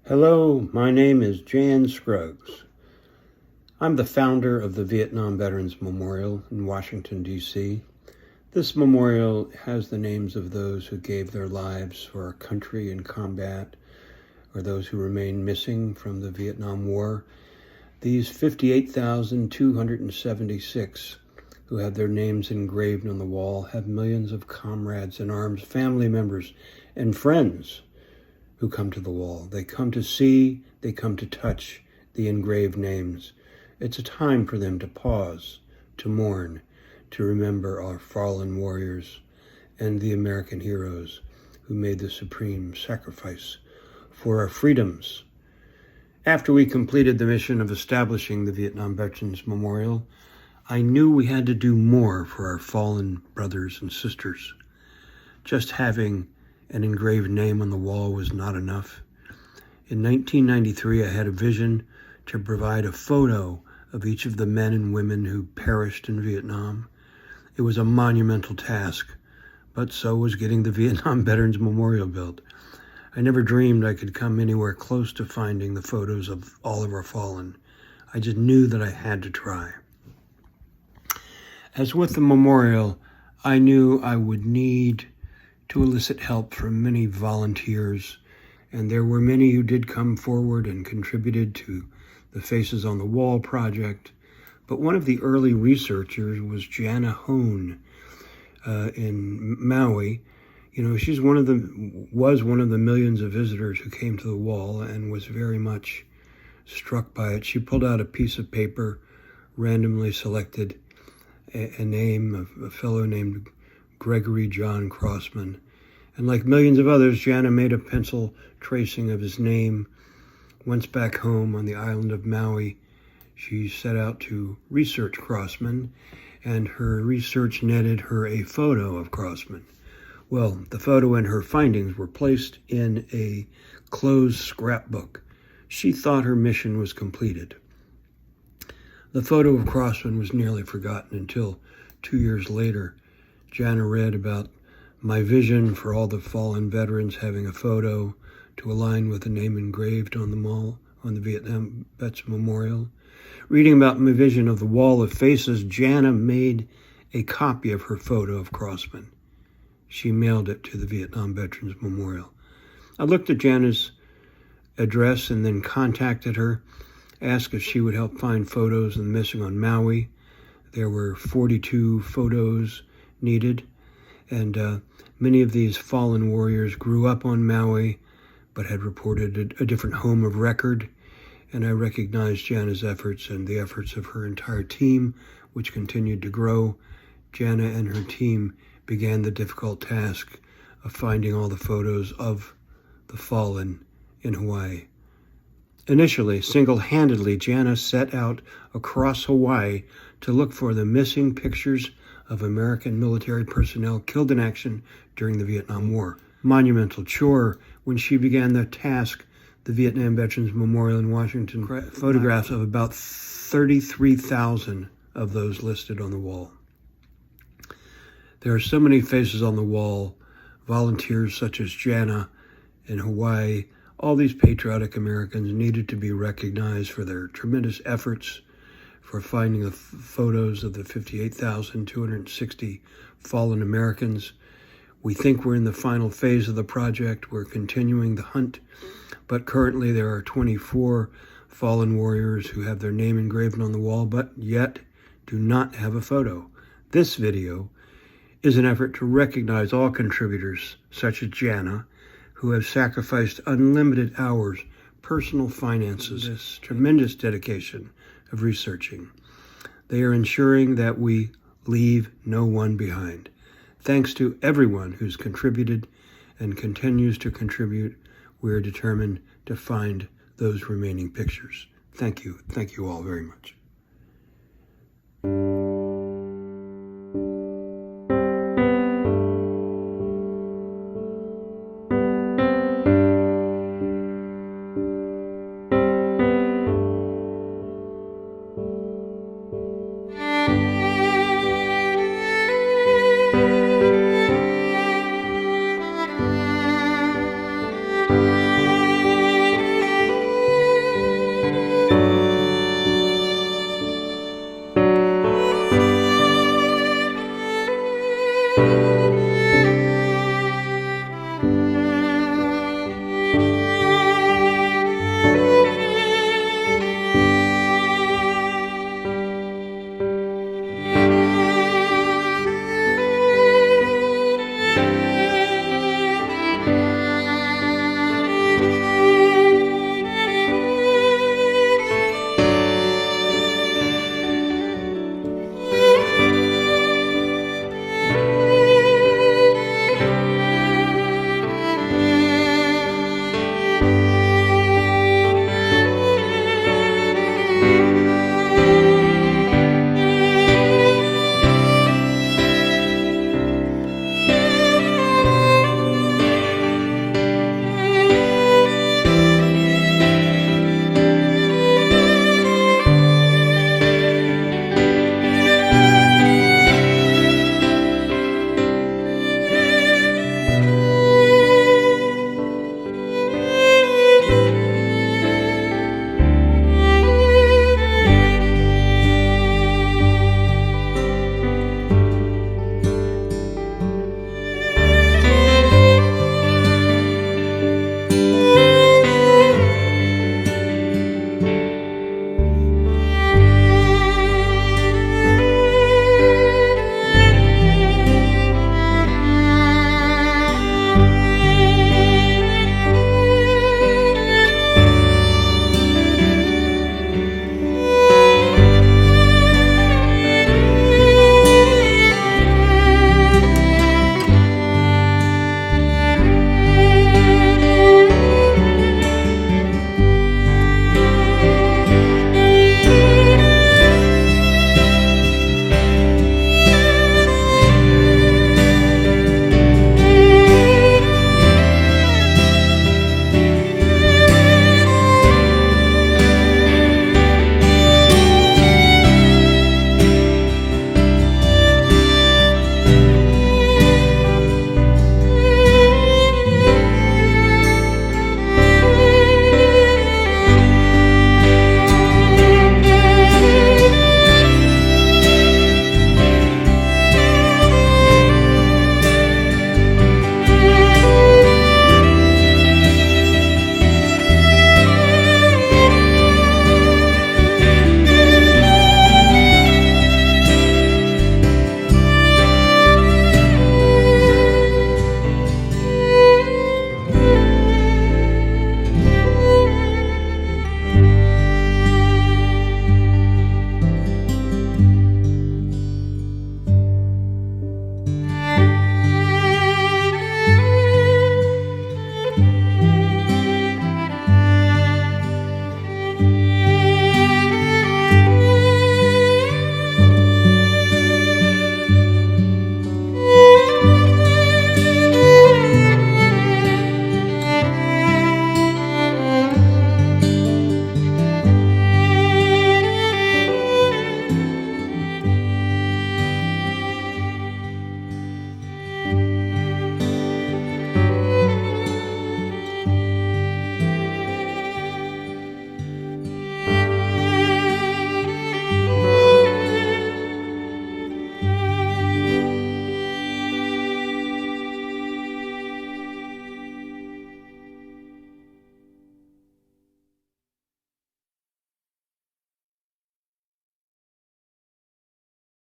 Hello, my name is Jan Scruggs. I'm the founder of the Vietnam Veterans Memorial in Washington, D.C. This memorial has the names of those who gave their lives for our country in combat, or those who remain missing from the Vietnam War. These 58,276 who have their names engraved on the wall have millions of comrades in arms, family members, and friends who come to the wall. They come to see, they come to touch the engraved names. It's a time for them to pause, to mourn, to remember our fallen warriors and the American heroes who made the supreme sacrifice for our freedoms. After we completed the mission of establishing the Vietnam Veterans Memorial, I knew we had to do more for our fallen brothers and sisters. Just having an engraved name on the wall was not enough. In 1993, I had a vision to provide a photo of each of the men and women who perished in Vietnam. It was a monumental task, but so was getting the Vietnam Veterans Memorial built. I never dreamed I could come anywhere close to finding the photos of all of our fallen. I just knew that I had to try. As with the memorial, I knew I would need to elicit help from many volunteers, and there were many who did come forward and contributed to the Faces on the Wall project. But one of the early researchers was Jana Hone in Maui. She's was one of the millions of visitors who came to the wall and was very much struck by it. She pulled out a piece of paper, randomly selected a name of a fellow named Gregory John Crossman. And like millions of others, Jana made a pencil tracing of his name. Once back home on the island of Maui, she set out to research Crossman, and her research netted her a photo of Crossman. Well, the photo and her findings were placed in a closed scrapbook. She thought her mission was completed. The photo of Crossman was nearly forgotten until 2 years later. Jana read about my vision for all the fallen veterans having a photo to align with the name engraved on the wall on the Vietnam Vets Memorial. Reading about my vision of the Wall of Faces, Jana made a copy of her photo of Crossman. She mailed it to the Vietnam Veterans Memorial. I looked at Jana's address and then contacted her, asked if she would help find photos of the missing on Maui. There were 42 photos needed, and many of these fallen warriors grew up on Maui but had reported a different home of record, and I recognized Jana's efforts and the efforts of her entire team, which continued to grow. Jana and her team began the difficult task of finding all the photos of the fallen in Hawaii. Initially, single-handedly, Jana set out across Hawaii to look for the missing pictures of American military personnel killed in action during the Vietnam War. Monumental chore. When she began the task, the Vietnam Veterans Memorial in Washington photographs of about 33,000 of those listed on the wall. There are so many faces on the wall, volunteers such as Jana in Hawaii. All these patriotic Americans needed to be recognized for their tremendous efforts for finding the photos of the 58,260 fallen Americans. We think we're in the final phase of the project. We're continuing the hunt, but currently there are 24 fallen warriors who have their name engraved on the wall, but yet do not have a photo. This video is an effort to recognize all contributors, such as Jana, who have sacrificed unlimited hours, personal finances, this tremendous dedication of researching. They are ensuring that we leave no one behind. Thanks to everyone who's contributed and continues to contribute, we are determined to find those remaining pictures. Thank you. Thank you all very much.